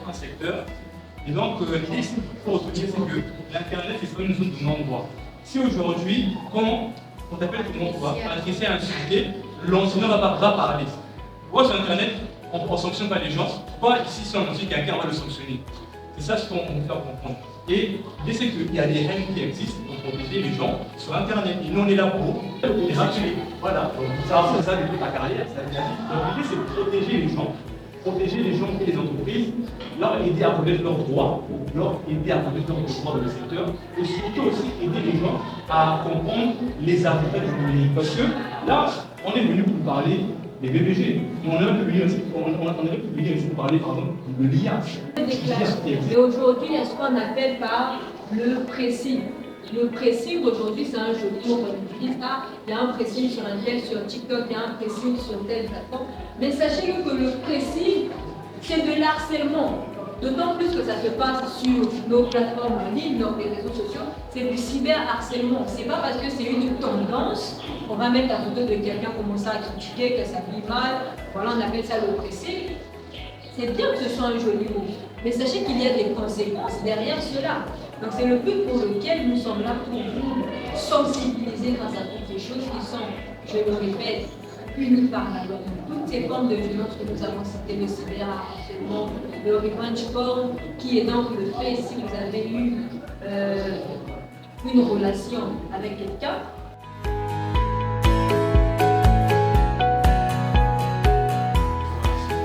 certains secteurs. Et donc, l'idée, c'est pour retenir, c'est que l'Internet, c'est pas une zone de non-droit. Si aujourd'hui, quand on t'appelle tout le monde doit adresser un sujet, l'enseignant va parler. Pourquoi sur Internet, on ne sanctionne pas les gens? Pourquoi ici, si on dit quelqu'un, on va le sanctionner? C'est ça ce qu'on veut faire comprendre. Et l'idée, c'est qu'il y a des règles qui existent pour protéger les gens sur Internet. Et nous, on est là pour les rappeler. Voilà. C'est ça, depuis ta carrière. Donc, l'idée, c'est de protéger les gens et les entreprises, leur aider à connaître leurs droits, leur aider à connaître leurs droits dans le secteur, et surtout aussi aider les gens à comprendre les avantages du numérique. Parce que là, on est venu pour parler des BBG, mais on aurait pu venir aussi pour parler, par exemple, de l'IA. Et aujourd'hui, il y a ce qu'on appelle par le pressing. Le pressing, aujourd'hui, c'est un joli mot qu'on utilise. Il y a un pressing sur un tel, sur TikTok, il y a un pressing sur telle plateforme. Mais sachez que le pressing, c'est de l'harcèlement. D'autant plus que ça se passe sur nos plateformes en ligne, dans les réseaux sociaux, c'est du cyberharcèlement. C'est pas parce que c'est une tendance, on va mettre la photo de quelqu'un commencer à critiquer, que ça vit mal, voilà, on appelle ça le pressing. C'est bien que ce soit un joli mot, mais sachez qu'il y a des conséquences derrière cela. Donc c'est le but pour lequel nous sommes là pour vous sensibiliser grâce à toutes ces choses qui sont, je le répète, punies par la loi. Toutes ces formes de violence que nous avons citées, le cyberharcèlement, le revenge porn, qui est donc le fait si vous avez eu une relation avec quelqu'un.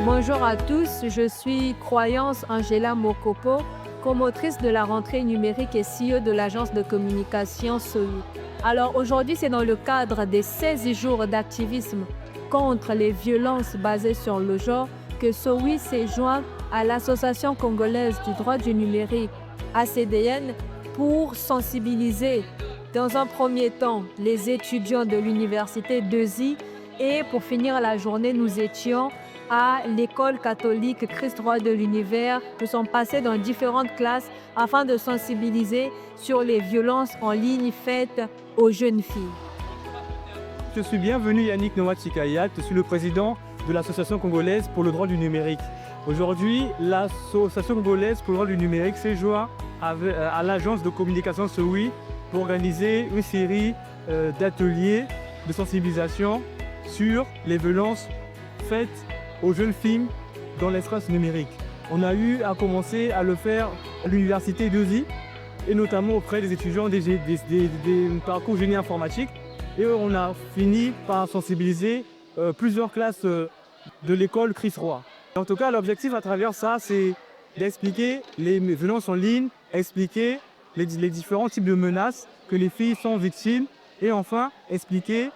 Bonjour à tous, je suis Croyance Angela Mokopo, promotrice de la rentrée numérique et CEO de l'agence de communication SOWI. Alors aujourd'hui, c'est dans le cadre des 16 jours d'activisme contre les violences basées sur le genre que SOWI s'est joint à l'Association congolaise du droit du numérique, ACDN, pour sensibiliser dans un premier temps les étudiants de l'université d'EUSI et pour finir la journée, nous étions à l'école catholique Christ Roi de l'Univers. Nous sommes passés dans différentes classes afin de sensibiliser sur les violences en ligne faites aux jeunes filles. Je suis bienvenu Yannick Noah Tchikayat, je suis le président de l'Association congolaise pour le droit du numérique. Aujourd'hui, l'Association congolaise pour le droit du numérique s'est joint à l'agence de communication SOWI pour organiser une série d'ateliers de sensibilisation sur les violences faites aux jeunes filles dans l'espace numérique. On a eu à commencer à le faire à l'université d'EUSI et notamment auprès des étudiants des parcours génie informatique. Et on a fini par sensibiliser plusieurs classes de l'école Christ Roi. En tout cas, l'objectif à travers ça, c'est d'expliquer les violences en ligne, expliquer les différents types de menaces que les filles sont victimes et enfin expliquer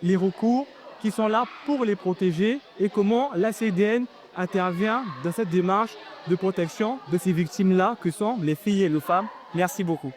les recours qui sont là pour les protéger et comment l'ACDN intervient dans cette démarche de protection de ces victimes-là que sont les filles et les femmes. Merci beaucoup.